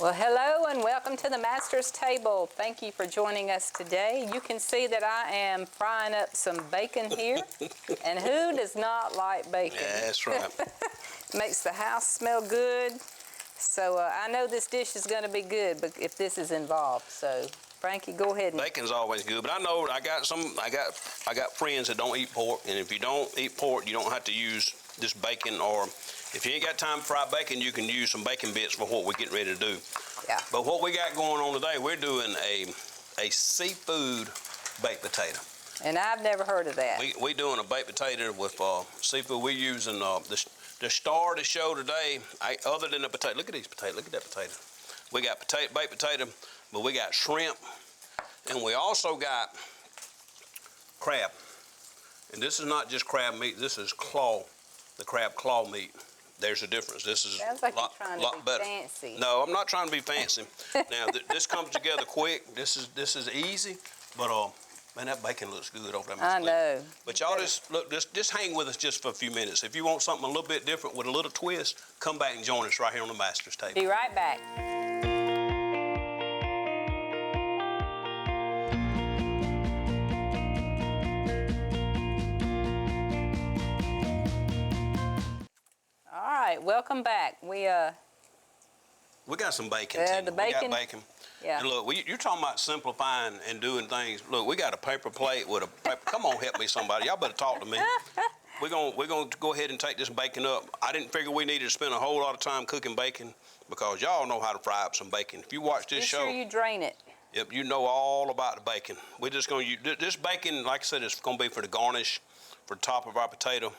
Well, hello and welcome to the Master's Table. Thank you for joining us today. You can see that I am frying up some bacon here. And who does not like bacon? Yeah, that's right. Makes the house smell good. So I know this dish is going to be good, but if this is involved. So Frankie, go ahead. Bacon's always good, but I know I got friends that don't eat pork, and if you don't eat pork, you don't have to use this bacon, or if you ain't got time to fry bacon, you can use some bacon bits for what we're getting ready to do. Yeah. But what we got going on today, we're doing a seafood baked potato. And I've never heard of that. We doing a baked potato with seafood. We're using the star of the show today. Other than the potato, look at these potatoes. Look at that potato. We got baked potato, but we got shrimp, and we also got crab. And this is not just crab meat. This is the crab claw meat. There's a difference. This is sounds like lot, you're trying lot to be better. fancy. No, I'm not trying to be fancy. Now this comes together quick. This is easy, but man, that bacon looks good over there. I know. But y'all just hang with us just for a few minutes. If you want something a little bit different with a little twist, come back and join us right here on the Master's Table. Be right back. All right, welcome back. We got some bacon. The bacon. We got bacon. Yeah. And look, you're talking about simplifying and doing things. Look, we got a paper plate with a paper. Come on, help me, somebody. Y'all better talk to me. We're gonna go ahead and take this bacon up. I didn't figure we needed to spend a whole lot of time cooking bacon because y'all know how to fry up some bacon. If you watch this show, be sure you drain it. Yep, you know all about the bacon. We're just gonna use this bacon. Like I said, it's gonna be for the garnish, for the top of our potato.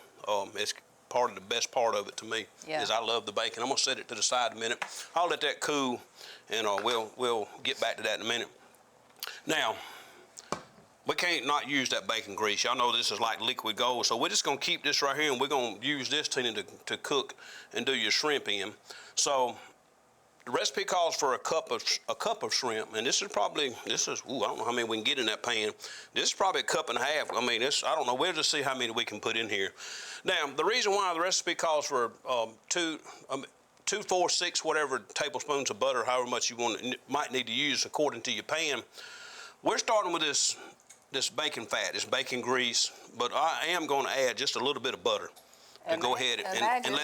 It's part of the best part of it to me. Yeah. Is I love the bacon. I'm gonna set it to the side a minute. I'll let that cool, and we'll get back to that in a minute. Now, we can't not use that bacon grease. Y'all know this is like liquid gold, so we're just gonna keep this right here, and we're gonna use this Tina to cook and do your shrimp in. So the recipe calls for a cup of shrimp, and this is I don't know how many we can get in that pan. This is probably a cup and a half. I mean, I don't know. We'll just see how many we can put in here. Now, the reason why the recipe calls for 2, 4, 6, whatever tablespoons of butter, however much you might need to use according to your pan. We're starting with this bacon fat, this bacon grease, but I am going to add just a little bit of butter and go ahead and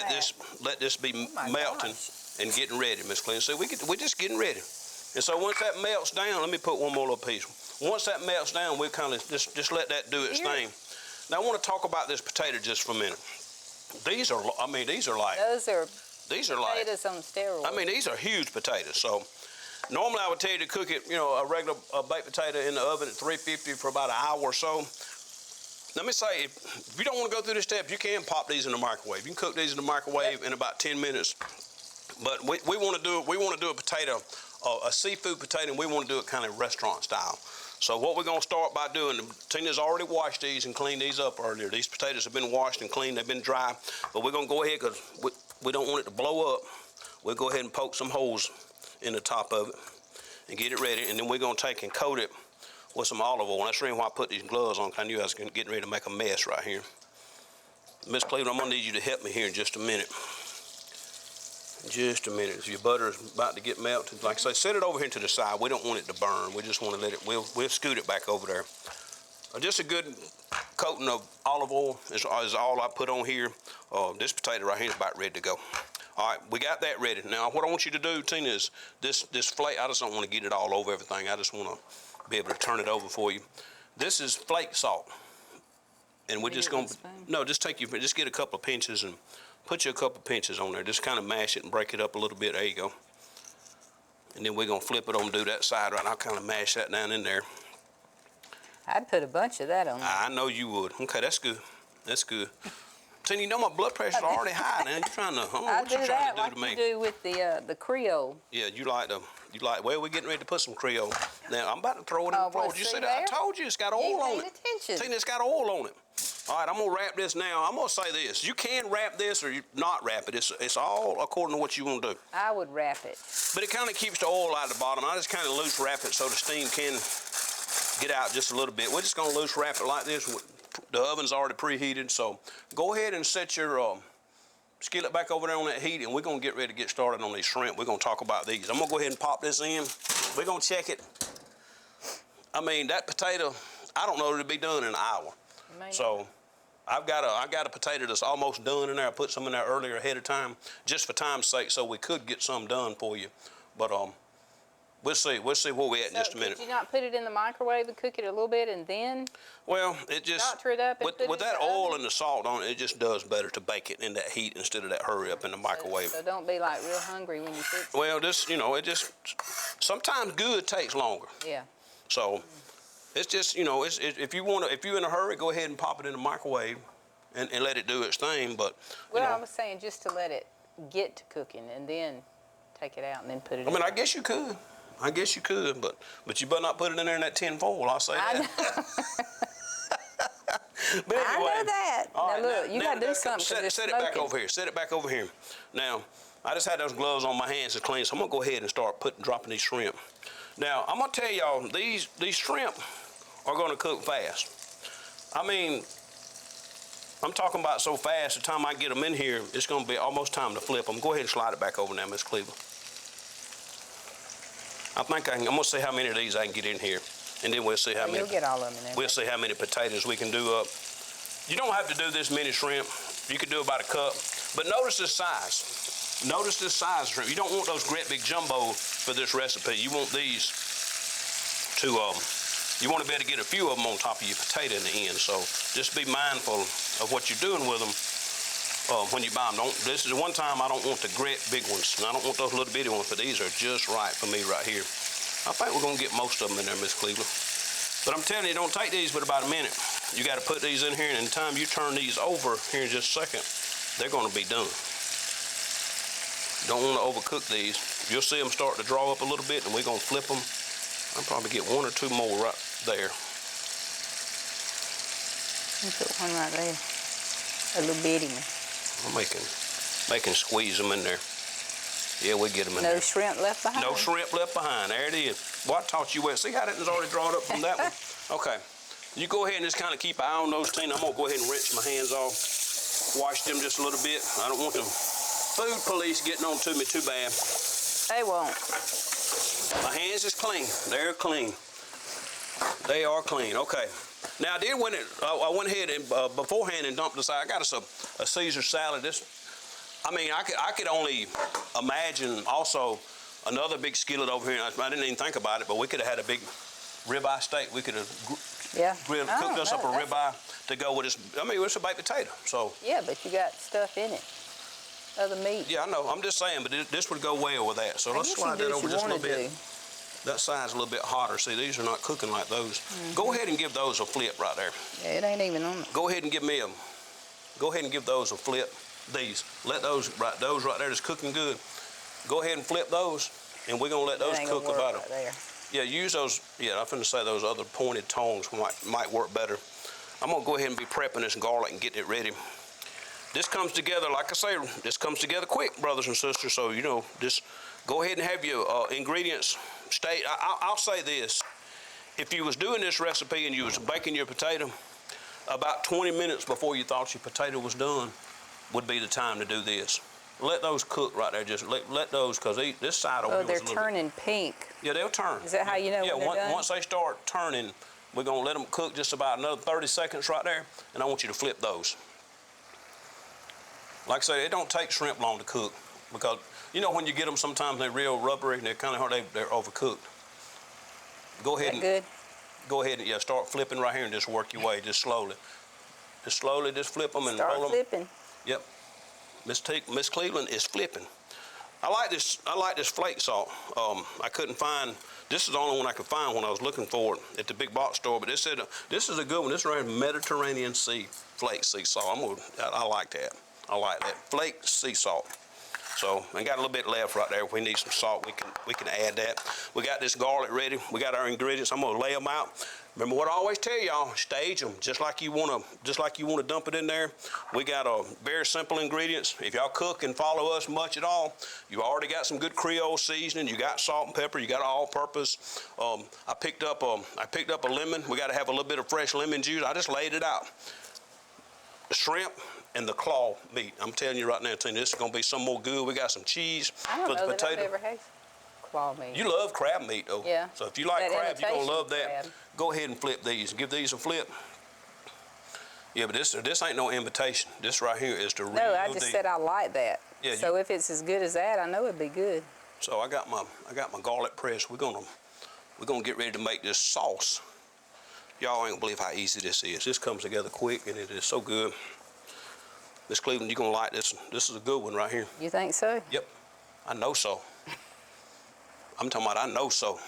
let this be melting. Gosh. And getting ready, Miss Clinton. So we're just getting ready. And so once that melts down, let me put one more little piece. Once that melts down, we kind of just let that do its thing. Now I want to talk about this potato just for a minute. These are like potatoes on steroids. I mean, these are huge potatoes. So normally I would tell you to cook it, a regular baked potato in the oven at 350 for about an hour or so. Let me say, if you don't want to go through this step, you can pop these in the microwave. You can cook these in the microwave in about 10 minutes. But we want to do a potato, a seafood potato, and we want to do it kind of restaurant style. So what we're going to start by doing, Tina's already washed these and cleaned these up earlier. These potatoes have been washed and cleaned, they've been dry. But we're going to go ahead, because we don't want it to blow up. We'll go ahead and poke some holes in the top of it and get it ready. And then we're going to take and coat it with some olive oil. And that's the reason why I put these gloves on, because I knew I was getting ready to make a mess right here. Miss Cleveland, I'm going to need you to help me here in just a minute. Just a minute. So your butter is about to get melted. Like I say, set it over here to the side. We don't want it to burn. We just want to let it, we'll scoot it back over there. Just a good coating of olive oil is all I put on here. This potato right here is about ready to go. All right, we got that ready. Now, what I want you to do, Tina, is this flake, I just don't want to get it all over everything. I just want to be able to turn it over for you. This is flake salt. And we're just going to, just get a couple of pinches and put you a couple of pinches on there. Just kind of mash it and break it up a little bit. There you go. And then we're going to flip it on and do that side right now. I'll kind of mash that down in there. I'd put a bunch of that on there. I know you would. Okay, that's good. That's good. Tina, you know my blood pressure's already high now. You're trying to, I don't know what you're trying to do to me. I do that like you do with the Creole. Yeah, well, we're getting ready to put some Creole. Now, I'm about to throw it in the floor. Did you see that? I told you, it's got oil on it. Tina, it's got oil on it. All right, I'm going to wrap this now. I'm going to say this. You can wrap this or not wrap it. It's all according to what you want to do. I would wrap it. But it kind of keeps the oil out of the bottom. I just kind of loose wrap it so the steam can get out just a little bit. We're just going to loose wrap it like this. The oven's already preheated, so go ahead and set your skillet back over there on that heat, and we're gonna get ready to get started on these shrimp. We're gonna talk about these. I'm gonna go ahead and pop this in. We're gonna check it. I mean, that potato, I don't know it'll be done in an hour. So I've got a potato that's almost done in there. I put some in there earlier ahead of time, just for time's sake, so we could get some done for you. But we'll see where we at in just a minute. Did you not put it in the microwave and cook it a little bit and then? Well, it just, doctor it up and put it with in that the oil oven? and the salt on it, it just does better to bake it in that heat instead of that hurry up in the microwave. So don't be like real hungry when you fix it. Well, this, you know, it just, sometimes good takes longer. Yeah. So it's just, you know, if you're in a hurry, go ahead and pop it in the microwave and let it do its thing. But Well, I was saying just to let it get to cooking and then take it out and then put it in. I mean, I guess you could. But you better not put it in there in that tin foil, I'll say that. But anyway, I know that. All right, now look, you gotta do something. Set it back over here. Set it back over here. Now, I just had those gloves on my hands to clean, so I'm gonna go ahead and start dropping these shrimp. Now, I'm gonna tell y'all, these shrimp are gonna cook fast. I mean, I'm talking about so fast, the time I get them in here, it's gonna be almost time to flip them. Go ahead and slide it back over now, Miss Cleveland. I think I'm gonna see how many of these I can get in here, and then we'll see how many. You'll get all of them in there. We'll see how many potatoes we can do up. You don't have to do this many shrimp. You can do about a cup, but notice this size. Notice this size of shrimp. You don't want those great big jumbo for this recipe. You want these to, you want to be able to get a few of them on top of your potato in the end. So just be mindful of what you're doing with them when you buy them. This is one time I don't want the great big ones. And I don't want those little bitty ones, but these are just right for me right here. I think we're gonna get most of them in there, Miss Cleveland. But I'm telling you, don't take these but about a minute. You got to put these in here, and in the time you turn these over here in just a second, they're gonna be done. Don't want to overcook these. You'll see them start to draw up a little bit, and we're gonna flip them. I'll probably get one or two more right there. You put one right there, a little bitty one. I'm making squeeze them in there. Yeah, we get them in there. No shrimp left behind. No shrimp left behind. There it is. Well, I taught you well. See how that was already drawn up from that one? Okay. You go ahead and just kind of keep an eye on those things. I'm going to go ahead and rinse my hands off. Wash them just a little bit. I don't want the food police getting on to me too bad. They won't. My hands is clean. They're clean. They are clean. Okay. Now, I went ahead and beforehand and dumped this. I got us a Caesar salad. I could only imagine also another big skillet over here. I didn't even think about it, but we could have had a big ribeye steak. We could have cooked us up a ribeye to go with this. I mean, it's a baked potato, so. Yeah, but you got stuff in it, other meat. Yeah, I know. I'm just saying, but this would go well with that. So let's slide that over just a little bit. That side's a little bit hotter. See, these are not cooking like those. Go ahead and give those a flip right there. Yeah, it ain't even on it. Go ahead and give those a flip. These, let those right there that's cooking good. Go ahead and flip those, and we're gonna let those cook about right there. Yeah, use those. Yeah, I'm finna say those other pointed tongs might work better. I'm gonna go ahead and be prepping this garlic and getting it ready. This comes together, like I say, this comes together quick, brothers and sisters. So you know, just go ahead and have your ingredients. I'll say this: if you was doing this recipe and you was baking your potato, about 20 minutes before you thought your potato was done would be the time to do this. Let those cook right there. Just let those, because this side over here was a little they're turning pink. Yeah, they'll turn. Is that how you know when they're done? Once they start turning, we're going to let them cook just about another 30 seconds right there, and I want you to flip those. Like I say, it don't take shrimp long to cook, because, you know, when you get them, sometimes they're real rubbery, and they're kind of hard, they're overcooked. Go ahead Go ahead and start flipping right here and just work your way, just slowly. Just flip them and roll them. Start flipping. Yep. Miss Cleveland is flipping. I like this flake salt. I couldn't find, this is the only one I could find when I was looking for it at the big box store, but it said, this is a good one. This is right, Mediterranean flake sea salt. I like that. I like that. Flake sea salt. So I got a little bit left right there. If we need some salt, we can add that. We got this garlic ready. We got our ingredients. I'm gonna lay them out. Remember what I always tell y'all: stage them just like you wanna dump it in there. We got very simple ingredients. If y'all cook and follow us much at all, you already got some good Creole seasoning. You got salt and pepper. You got all-purpose. I picked up a lemon. We got to have a little bit of fresh lemon juice. I just laid it out. The shrimp. and the claw meat. I'm telling you right now, Tina, this is gonna be some more good. We got some cheese I don't for the know that I've potato. ever had claw meat. You love crab meat though. Yeah. So if you like That crab, you're gonna imitation love that. crab. Go ahead and flip these. Give these a flip. Yeah, but this ain't no imitation. This right here is the real No, I just deal. said I like that. Yeah, So if it's as good as that, I know it'd be good. So I got my garlic press. We're gonna get ready to make this sauce. Y'all ain't gonna believe how easy this is. This comes together quick and it is so good. Miss Cleveland, you're gonna like this one. This is a good one right here. You think so? Yep, I know so. I'm talking about I know so.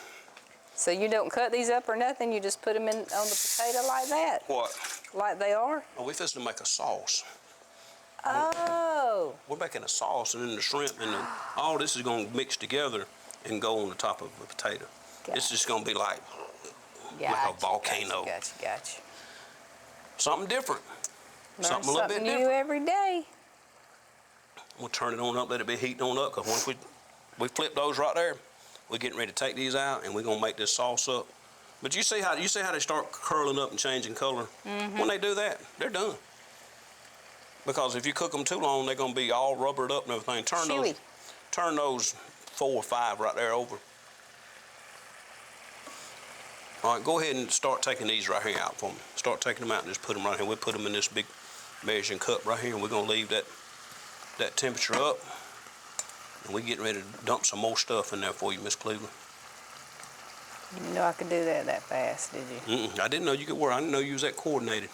So you don't cut these up or nothing? You just put them in on the potato like that? What? Like they are? Oh, we're fixing to make a sauce. Oh. We're making a sauce, and then the shrimp and all this is gonna mix together and go on the top of the potato. It's just gonna be like a volcano. Gotcha. Something different. Learn Something a little bit new different. every day. We'll turn it on up, let it be heating on up, because once we flip those right there, we're getting ready to take these out, and we're gonna make this sauce up. But you see how they start curling up and changing color? Mm-hmm. When they do that, they're done. Because if you cook them too long, they're gonna be all rubbered up and everything. Turn those 4 or 5 right there over. All right, go ahead and start taking these right here out for me. Start taking them out and just put them right here. We'll put them in this big measuring cup right here, and we're gonna leave that temperature up. And we're getting ready to dump some more stuff in there for you, Miss Cleveland. You didn't know I could do that fast, did you? I didn't know you could work. I didn't know you was that coordinated.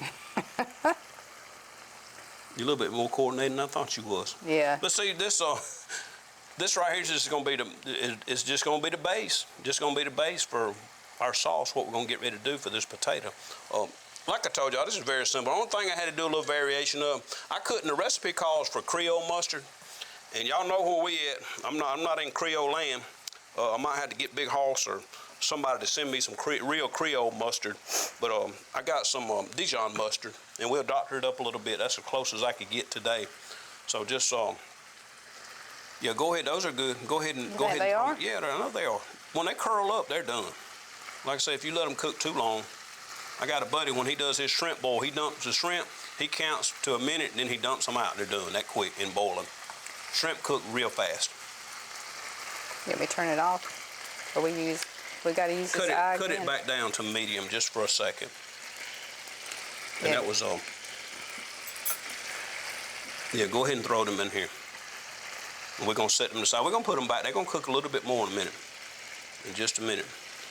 You're a little bit more coordinated than I thought you was. Yeah. But see, this right here is just gonna be it's just gonna be the base. Just gonna be the base for our sauce. What we're gonna get ready to do for this potato. Like I told y'all, this is very simple. The only thing I had to do a little variation of, the recipe calls for Creole mustard, and y'all know where we at. I'm not in Creole land. I might have to get Big Hoss or somebody to send me some real Creole mustard, but I got some Dijon mustard, and we'll doctor it up a little bit. That's as close as I could get today. So just yeah, go ahead. Those are good. Go ahead and go ahead. They are? Yeah, I know they are. When they curl up, they're done. Like I say, if you let them cook too long, I got a buddy, when he does his shrimp boil, he dumps the shrimp, he counts to a minute, and then he dumps them out. They're done that quick in boiling. Shrimp cook real fast. Let me turn it off. Or we got to use this eye Cut again? it back down to medium just for a second. And Yeah. that was yeah, go ahead and throw them in here. And we're gonna set them aside. We're gonna put them back. They're gonna cook a little bit more in a minute. In just a minute.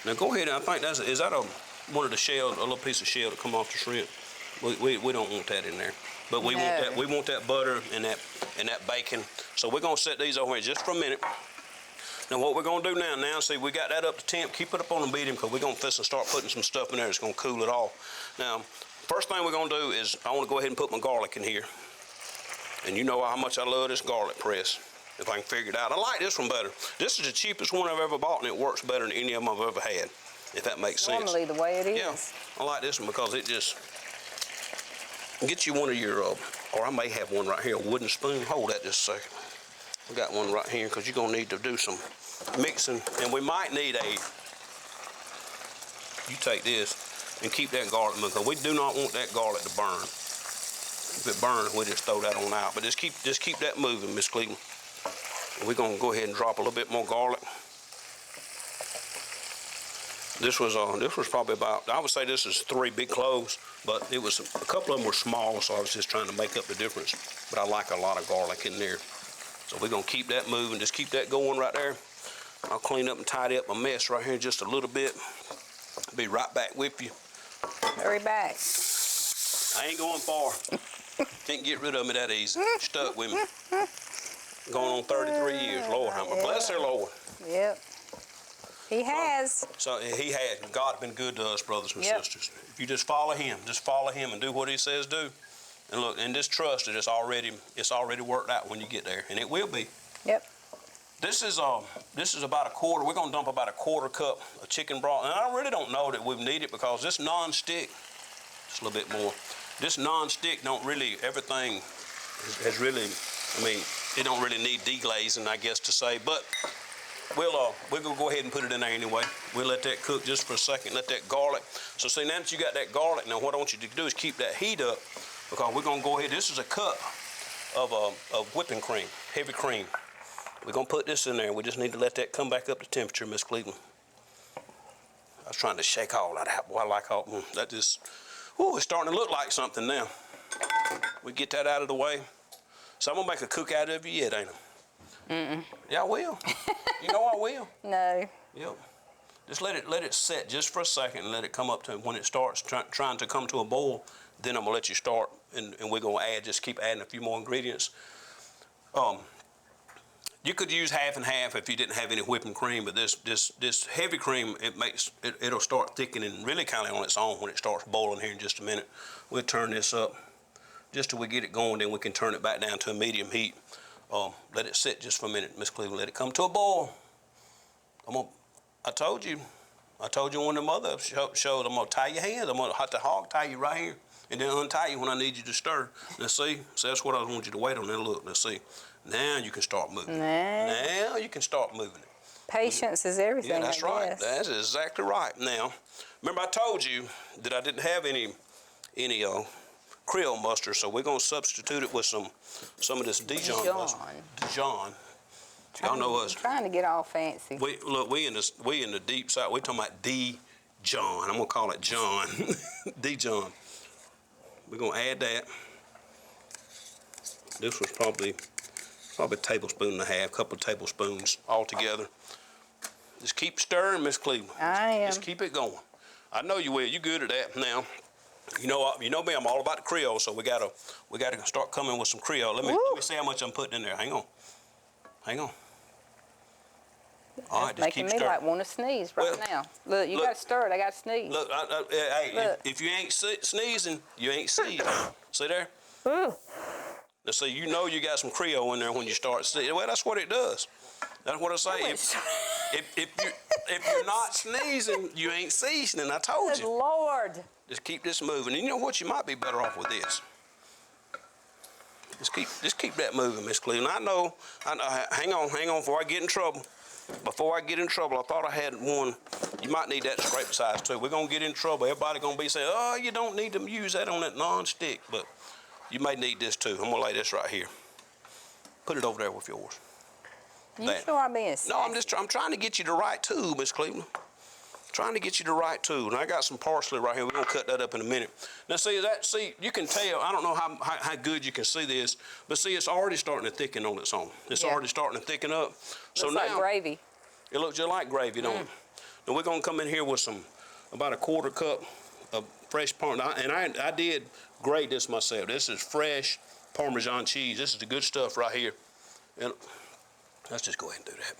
Now go ahead, and I think is that one of the shells, a little piece of shell to come off the shrimp? We don't want that in there. But we want that butter and that bacon. So we're gonna set these over here just for a minute. Now what we're gonna do now, see, we got that up to temp. Keep it up on the medium, because we're gonna start putting some stuff in there that's gonna cool it off. Now, first thing we're gonna do is I wanna go ahead and put my garlic in here. And you know how much I love this garlic press, if I can figure it out. I like this one better. This is the cheapest one I've ever bought, and it works better than any of them I've ever had, if that makes sense. Normally the way it is. Yeah, I like this one because it just gets you one of your, or I may have one right here, a wooden spoon. Hold that just a second. We got one right here, because you're gonna need to do some mixing, and we might need you take this and keep that garlic moving, because we do not want that garlic to burn. If it burns, we just throw that on out. But just keep that moving, Miss Cleveland. We're gonna go ahead and drop a little bit more garlic. This was probably about, I would say this is 3 big cloves, but it was a couple of them were small, so I was just trying to make up the difference. But I like a lot of garlic in there. So we're gonna keep that moving, just keep that going right there. I'll clean up and tidy up my mess right here just a little bit. Be right back with you. Hurry back. I ain't going far. Can't get rid of me that easy. Stuck with me. Going on 33 years. Lord, I'm a bless her, Lord. Yep. He has. So he has. God has been good to us, brothers and Yep. sisters. If you just follow him and do what he says do. And look, and just trust that it's already worked out when you get there. And it will be. Yep. This is about a quarter. We're gonna dump about a quarter cup of chicken broth. And I really don't know that we need it, because this non-stick, just a little bit more. This non-stick don't really, everything has really, I mean, it don't really need deglazing, I guess to say, but we're gonna go ahead and put it in there anyway. We'll let that cook just for a second, let that garlic. So see, now that you got that garlic, now what I want you to do is keep that heat up because we're gonna go ahead. This is a cup of whipping cream, heavy cream. We're gonna put this in there. We just need to let that come back up to temperature, Miss Cleveland. I was trying to shake all that out. Boy, I like all that. Just, ooh, it's starting to look like something now. We get that out of the way. So I'm gonna make a cook out of you yet, ain't I? Mm-mm. Yeah, I will. You know I will. No. Yep. Just let it set just for a second and let it come up to when it starts trying to come to a boil. Then I'm gonna let you start, and we're gonna just keep adding a few more ingredients. You could use half and half if you didn't have any whipping cream, but this heavy cream, it'll start thickening really kind of on its own when it starts boiling here in just a minute. We'll turn this up just till we get it going, then we can turn it back down to a medium heat. Let it sit just for a minute, Miss Cleveland. Let it come to a boil. I told you when the mother showed, I'm gonna tie your hands. I'm gonna have to hog tie you right here, and then untie you when I need you to stir. Let's see. So that's what I want you to wait on. Then look. Let's see. Now you can start moving. Now you can start moving it. Patience is everything. Yeah, that's right. That's exactly right. Now, remember I told you that I didn't have any Creole mustard, so we're gonna substitute it with some of this Dijon mustard. Dijon. Y'all know us. Trying to get all fancy. We in the deep south. We talking about Dijon. I'm gonna call it John. Dijon. We're gonna add that. This was probably a tablespoon and a half, couple of tablespoons all together. Just keep stirring, Miss Cleveland. I am. Just keep it going. I know you will. You good at that now. You know me. I'm all about the Creole, so we gotta start coming with some Creole. Let me see how much I'm putting in there. Hang on. All right, just making keep me stirring. like want to sneeze right now. Look, you got to stir it. I got to sneeze. Look, hey, Look. if you ain't sneezing, you ain't seizing. See there? Ooh. Now, see, you know you got some Creole in there when you start sneezing. Well, that's what it does. That's what I say. If you're not sneezing, you ain't seasoning. I told Good you. Lord. Just keep this moving. And you know what? You might be better off with this. Just keep that moving, Miss Cleveland. I know. Hang on before I get in trouble. Before I get in trouble, I thought I had one. You might need that scraper size too. We're gonna get in trouble. Everybody gonna be saying, "Oh, you don't need to use that on that non-stick," but you may need this too. I'm gonna lay this right here. Put it over there with yours. You sure I'm being sassy? No, I'm trying to get you the right tool, Miss Cleveland. Trying to get you the right tool. And I got some parsley right here. We're gonna cut that up in a minute. Now see, you can tell, I don't know how good you can see this, but see, it's already starting to thicken on its own. It's already starting to thicken up. So looks now, like gravy. It looks just like gravy, don't it? Now we're gonna come in here with about a quarter cup of fresh Parmesan. And I did grate this myself. This is fresh Parmesan cheese. This is the good stuff right here. And let's just go ahead and do that.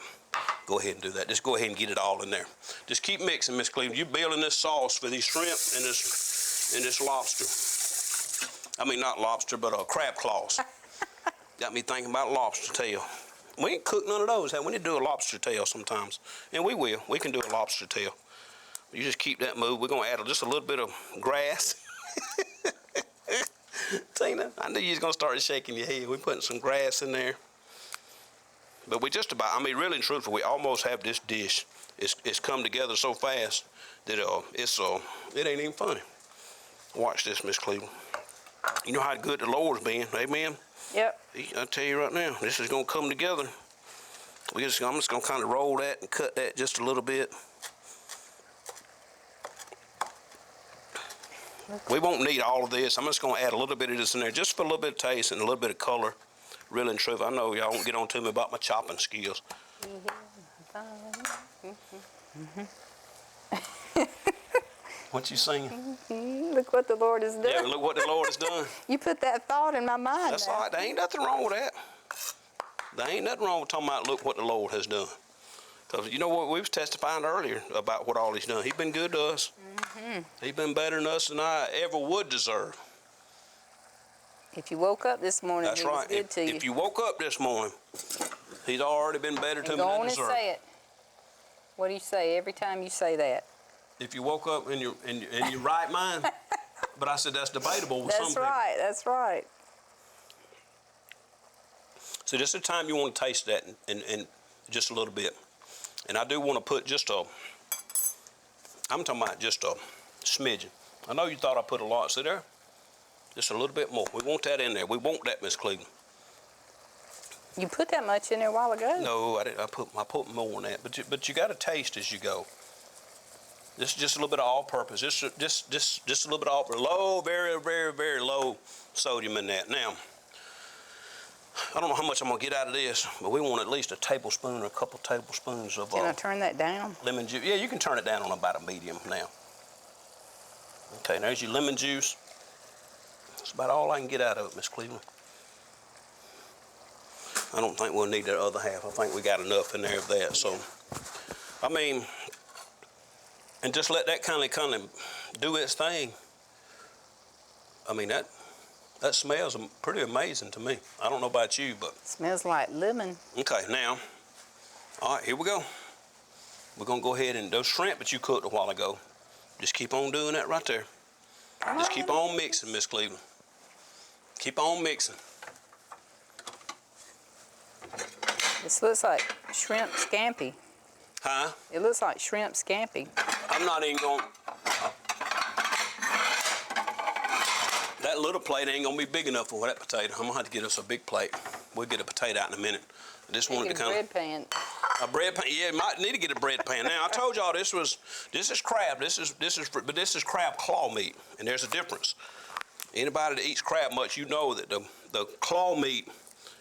Go ahead and do that. Just go ahead and get it all in there. Just keep mixing, Miss Cleveland. You're building this sauce for these shrimp and this lobster. I mean, not lobster, but crab claws. Got me thinking about lobster tail. We ain't cooked none of those. We need to do a lobster tail sometimes. And we will. We can do a lobster tail. You just keep that move. We're going to add just a little bit of grass. Tina, I knew you was going to start shaking your head. We're putting some grass in there. But we just about, I mean, really and truthfully, we almost have this dish. It's come together so fast that it ain't even funny. Watch this, Miss Cleveland. You know how good the Lord's been, amen? Yep. I tell you right now, this is gonna come together. I'm just gonna kind of roll that and cut that just a little bit. We won't need all of this. I'm just gonna add a little bit of this in there, just for a little bit of taste and a little bit of color. Really and truth, I know y'all won't get on to me about my chopping skills. What you singing? Look what the Lord has done. Yeah, look what the Lord has done. You put that thought in my mind. That's now. all right. There ain't nothing wrong with that. There ain't nothing wrong with talking about look what the Lord has done. Because you know what, we was testifying earlier about what all he's done. He's been good to us. He's been better than us than I ever would deserve. If you woke up this morning, That's he right. was good to you. If you woke up this morning, he's already been better to me than I deserve. Go on and say it. What do you say every time you say that? If you woke up in your right mind, but I said that's debatable with some people. That's right. So just the time you want to taste that and just a little bit. And I do want to put I'm talking about just a smidgen. I know you thought I put a lot. See there? Just a little bit more. We want that in there. We want that, Miss Cleveland. You put that much in there a while ago. No, I didn't. I put more on that. But you got to taste as you go. This is just a little bit of all-purpose. Just a little bit of low, very, very, very low sodium in that. Now, I don't know how much I'm gonna get out of this, but we want at least a tablespoon or a couple tablespoons of. Can I turn that down? Lemon juice. Yeah, you can turn it down on about a medium now. Okay, there's your lemon juice. That's about all I can get out of it, Miss Cleveland. I don't think we'll need that other half. I think we got enough in there of that. So, I mean. And just let that kind of do its thing. I mean, that smells pretty amazing to me. I don't know about you, but. Smells like lemon. Okay, now, all right, here we go. We're gonna go ahead and those shrimp that you cooked a while ago, just keep on doing that right there. Just keep on mixing, Miss Cleveland. Keep on mixing. This looks like shrimp scampi. Huh? It looks like shrimp scampi. I'm not even going. That little plate ain't gonna be big enough for that potato. I'm gonna have to get us a big plate. We'll get a potato out in a minute. I just wanted to kind of. Bread pan. A bread pan. Yeah, might need to get a bread pan. Now I told y'all this is crab. This is crab claw meat, and there's a difference. Anybody that eats crab much, you know that the claw meat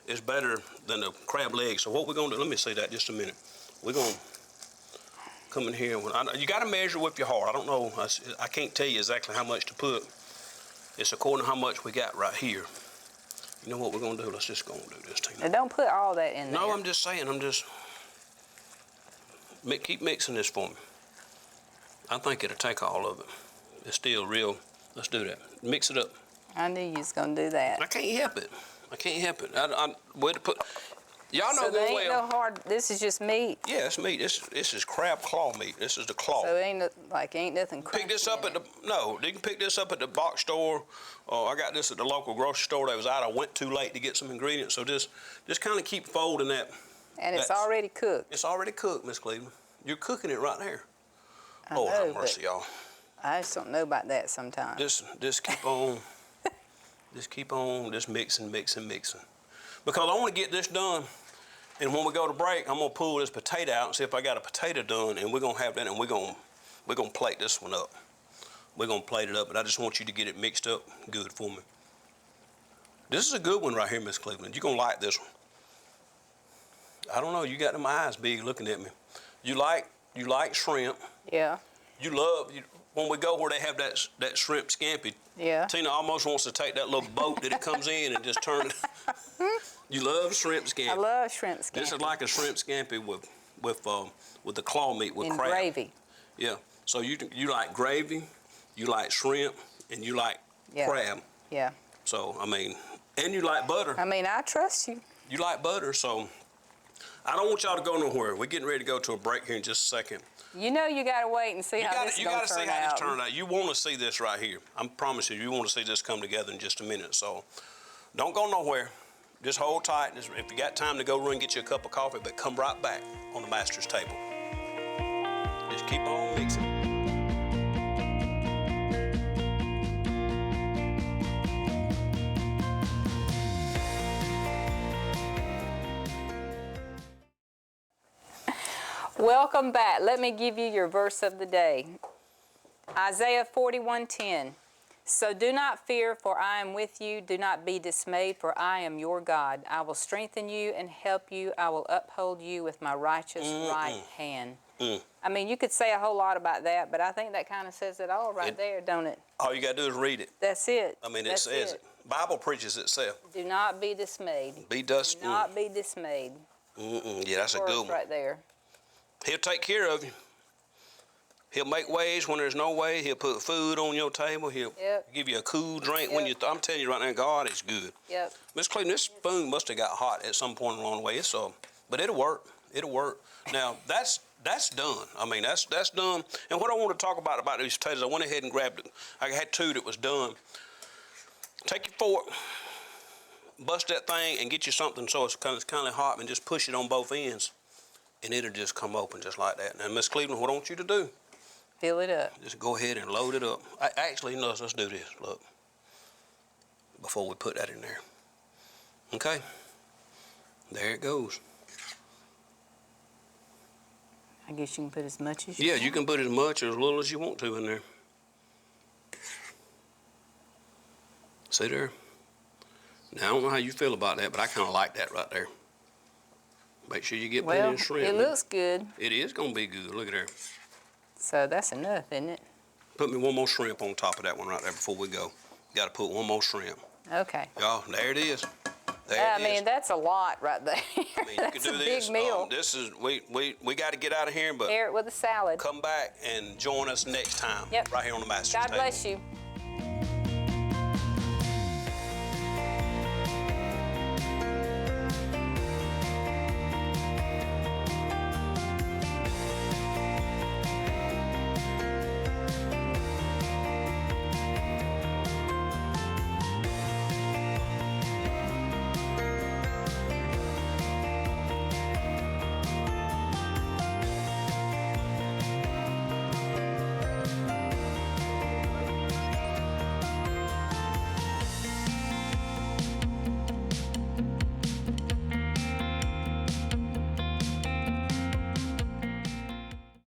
is better than the crab leg. So what we're gonna do? Let me say that just a minute. We're gonna come in here. You got to measure with your heart. I don't know. I can't tell you exactly how much to put. It's according to how much we got right here. You know what we're going to do? Let's just go and do this, Tina. Now don't put all that in there. No, I'm just saying. Keep mixing this for me. I think it'll take all of it. It's still real. Let's do that. Mix it up. I knew you was going to do that. I can't help it. I can't help it. Where to put... Y'all know so there good ain't well. no hard. This is just meat. Yeah, it's meat. This is crab claw meat. This is the claw. So it ain't nothing. Pick this up at the you can pick this up at the box store. I got this at the local grocery store that was out. I went too late to get some ingredients, so just kind of keep folding that. And it's already cooked. It's already cooked, Miss Cleveland. You're cooking it right there. Lord have mercy, y'all. I just don't know about that sometimes. Just keep on. Just mixing. Because I want to get this done. And when we go to break, I'm gonna pull this potato out and see if I got a potato done, and we're gonna have that, and we're gonna plate this one up. We're gonna plate it up, but I just want you to get it mixed up good for me. This is a good one right here, Miss Cleveland. You're gonna like this one. I don't know. You got them eyes big looking at me. You like shrimp. Yeah. You love when we go where they have that shrimp scampi. Yeah. Tina almost wants to take that little boat that it comes in and just turn it. You love shrimp scampi. I love shrimp scampi. This is like a shrimp scampi with the claw meat with and crab. Gravy. Yeah. So you like gravy, you like shrimp, and you like crab. Yeah. So I mean, and you like butter. I mean, I trust you. You like butter, so I don't want y'all to go nowhere. We're getting ready to go to a break here in just a second. You know you got to wait and see how this is going to turn out. You got to see how this turns out. You want to see this right here. I promise you want to see this come together in just a minute. So don't go nowhere. Just hold tight. If you got time to go run and get you a cup of coffee, but come right back on the master's table. Just keep on mixing. Welcome back. Let me give you your verse of the day. Isaiah 41:10. So do not fear, for I am with you. Do not be dismayed, for I am your God. I will strengthen you and help you. I will uphold you with my righteous right hand. I mean, you could say a whole lot about that, but I think that kind of says it all right there, don't it? All you got to do is read it. That's it. I mean, it says it. Bible preaches itself. Do not be dismayed. Do not be dismayed. Yeah, that's a good one. Right there. He'll take care of you. He'll make ways when there's no way. He'll put food on your table. He'll give you a cool drink when you. I'm telling you right now, God is good. Yep. Miss Cleveland, this spoon must have got hot at some point along the way. But it'll work. It'll work. Now that's done. I mean that's done. And what I want to talk about these potatoes, I went ahead and grabbed it. I had two that was done. Take your fork, bust that thing, and get you something so it's kind of hot, and just push it on both ends, and it'll just come open just like that. Now, Miss Cleveland, what I want you to do? Fill it up. Just go ahead and load it up. Actually, no, let's do this. Look. before we put that in there. Okay, there it goes. I guess you can put as much as you Yeah, want. you can put as much or as little as you want to in there. See there? Now, I don't know how you feel about that, but I kind of like that right there. Make sure you get plenty Well, of shrimp. it looks good. It is going to be good. Look at there. So that's enough, isn't it? Put me one more shrimp on top of that one right there before we go. Got to put one more shrimp. Okay. Y'all, there it is. There I it mean, is. that's a lot right there. I mean, you That's can do a this. big meal. This is we got to get out of here, but Pair it with a salad. come back and join us next time. Yep. Right here on the Master's God Table. bless you.